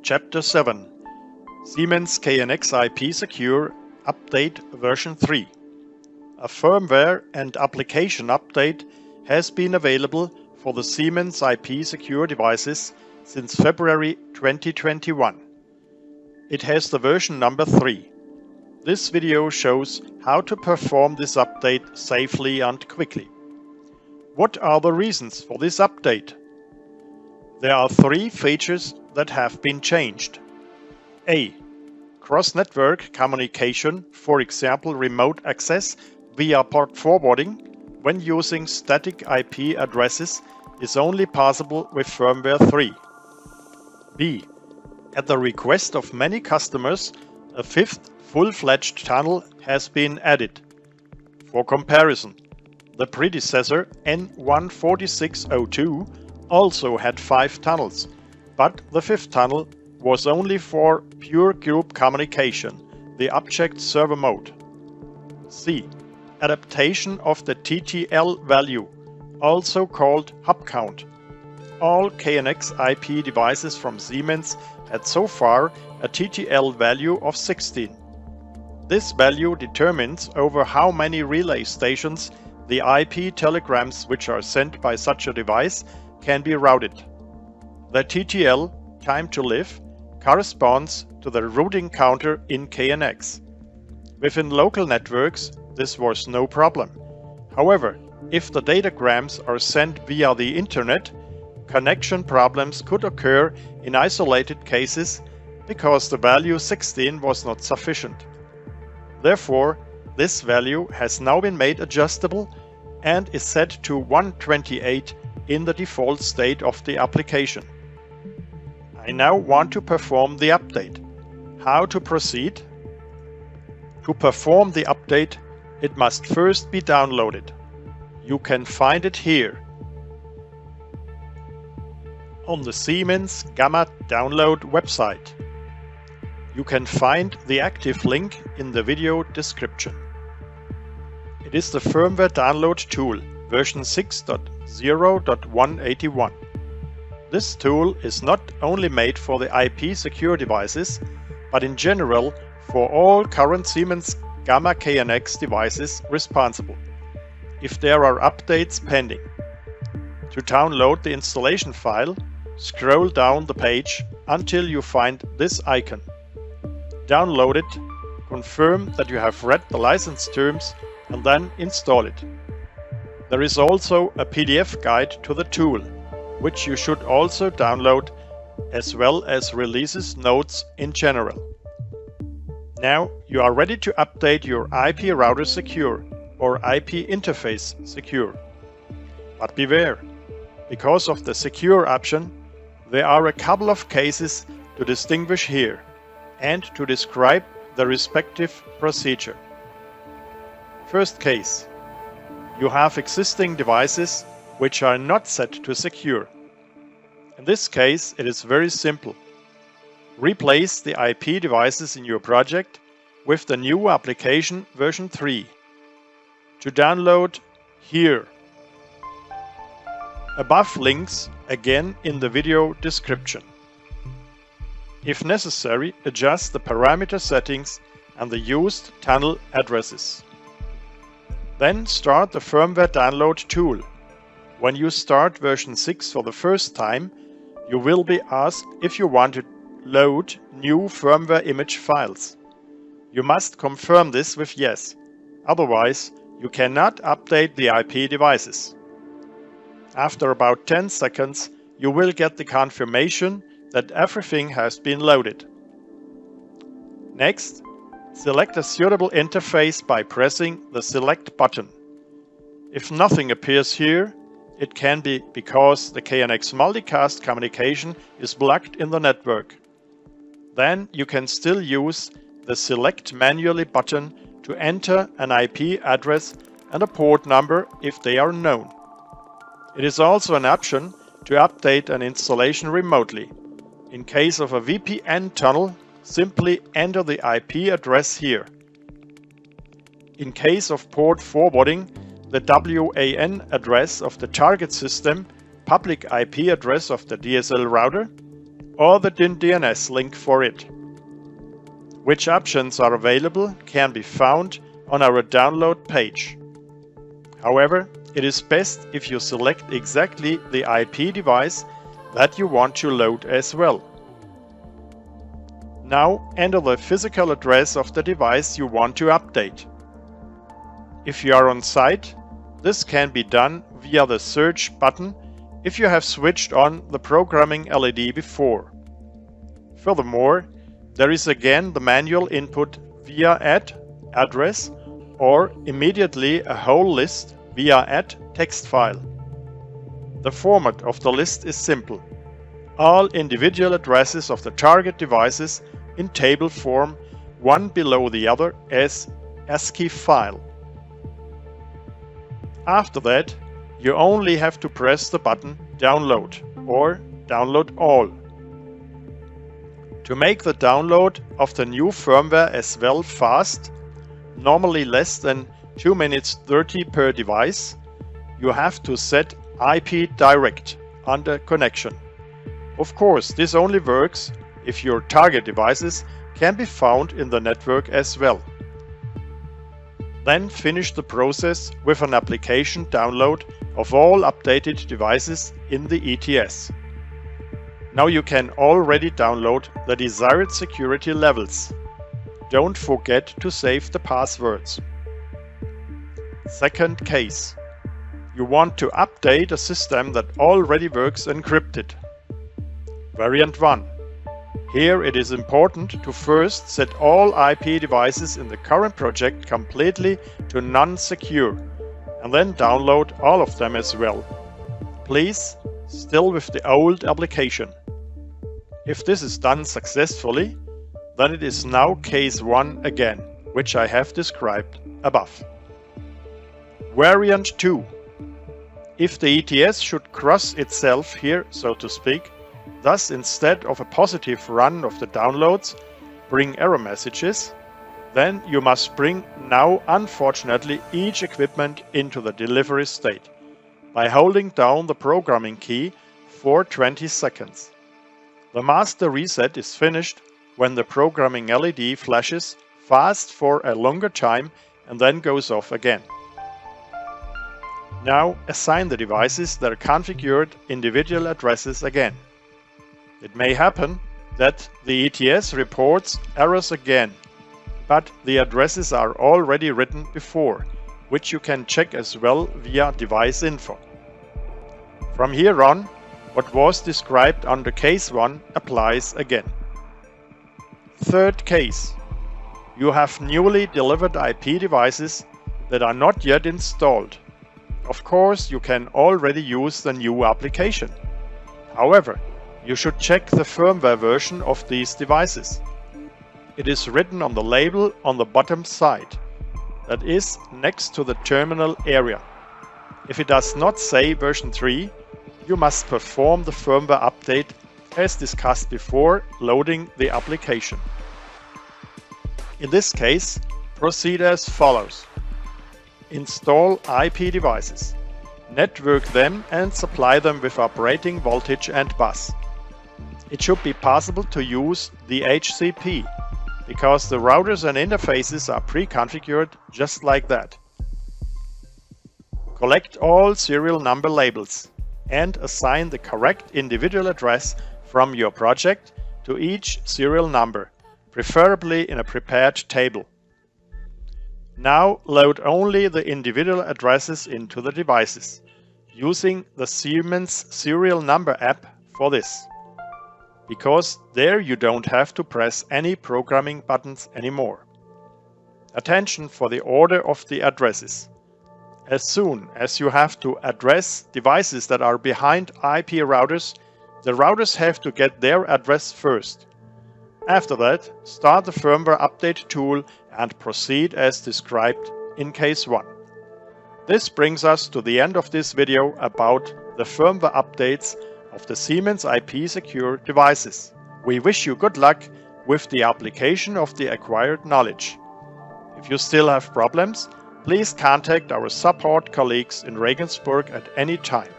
Chapter 7 Siemens KNX IP Secure Update version 3. A firmware and application update has been available for the Siemens IP Secure devices since February 2021. It has the version number 3. This video shows how to perform this update safely and quickly. What are the reasons for this update? There are 3 features that have been changed. A. Cross-network communication, for example remote access via port forwarding, when using static IP addresses, is only possible with firmware 3. B. At the request of many customers, a 5th full-fledged tunnel has been added. For comparison, the predecessor N14602 also had 5 tunnels, but the 5th tunnel was only for pure group communication, the object server mode. C. Adaptation of the TTL value, also called hop count. All KNX IP devices from Siemens had so far a TTL value of 16. This value determines over how many relay stations the IP telegrams which are sent by such a device can be routed. The TTL, time to live, corresponds to the routing counter in KNX. Within local networks, this was no problem. However, if the datagrams are sent via the internet, connection problems could occur in isolated cases because the value 16 was not sufficient. Therefore, this value has now been made adjustable and is set to 128 in the default state of the application. I now want to perform the update. How to proceed? To perform the update, it must first be downloaded. You can find it here on the Siemens Gamma Download website. You can find the active link in the video description. It is the firmware download tool, version 6.0.181. This tool is not only made for the IP secure devices, but in general for all current Siemens Gamma KNX devices responsible, if there are updates pending. To download the installation file, scroll down the page until you find this icon. Download it, confirm that you have read the license terms, and then install it. There is also a PDF guide to the tool, which you should also download, as well as releases notes in general. Now you are ready to update your IP router secure or IP interface secure. But beware, because of the secure option, there are a couple of cases to distinguish here and to describe the respective procedure. First case. You have existing devices which are not set to secure. In this case, it is very simple. Replace the IP devices in your project with the new application version 3. To download, here. Above links again in the video description. If necessary, adjust the parameter settings and the used tunnel addresses. Then start the firmware download tool. When you start version 6 for the first time, you will be asked if you want to load new firmware image files. You must confirm this with yes, otherwise you cannot update the IP devices. After about 10 seconds, you will get the confirmation that everything has been loaded. Next, select a suitable interface by pressing the Select button. If nothing appears here, it can be because the KNX multicast communication is blocked in the network. Then you can still use the Select Manually button to enter an IP address and a port number if they are known. It is also an option to update an installation remotely. In case of a VPN tunnel, simply enter the IP address here. In case of port forwarding, the WAN address of the target system, public IP address of the DSL router, or the DNS link for it. Which options are available can be found on our download page. However, it is best if you select exactly the IP device that you want to load as well. Now enter the physical address of the device you want to update. If you are on site, this can be done via the search button if you have switched on the programming LED before. Furthermore, there is again the manual input via address or immediately a whole list via text file. The format of the list is simple. All individual addresses of the target devices in table form, one below the other as ASCII file. After that, you only have to press the button Download or Download All. To make the download of the new firmware as well fast, normally less than 2 minutes 30 per device, you have to set IP direct under connection. Of course, this only works if your target devices can be found in the network as well. Then finish the process with an application download of all updated devices in the ETS. Now you can already download the desired security levels. Don't forget to save the passwords. Second case. You want to update a system that already works encrypted. Variant 1. Here it is important to first set all IP devices in the current project completely to non-secure and then download all of them as well. Please, still with the old application. If this is done successfully, then it is now case 1 again, which I have described above. Variant 2. If the ETS should cross itself here, so to speak, thus instead of a positive run of the downloads bring error messages, then you must bring now unfortunately each equipment into the delivery state by holding down the programming key for 20 seconds. The master reset is finished when the programming LED flashes fast for a longer time and then goes off again. Now assign the devices their configured individual addresses again. It may happen that the ETS reports errors again, but the addresses are already written before, which you can check as well via device info. From here on, what was described under case 1 applies again. Third case. You have newly delivered IP devices that are not yet installed. Of course, you can already use the new application. However, you should check the firmware version of these devices. It is written on the label on the bottom side, that is next to the terminal area. If it does not say version 3, you must perform the firmware update as discussed before loading the application. In this case, proceed as follows. Install IP devices. Network them and supply them with operating voltage and bus. It should be possible to use the HCP, because the routers and interfaces are pre-configured just like that. Collect all serial number labels and assign the correct individual address from your project to each serial number, preferably in a prepared table. Now load only the individual addresses into the devices, using the Siemens serial number app for this, because there you don't have to press any programming buttons anymore. Attention for the order of the addresses. As soon as you have to address devices that are behind IP routers, the routers have to get their address first. After that, start the firmware update tool and proceed as described in case 1. This brings us to the end of this video about the firmware updates of the Siemens IP-Secure devices. We wish you good luck with the application of the acquired knowledge. If you still have problems, please contact our support colleagues in Regensburg at any time.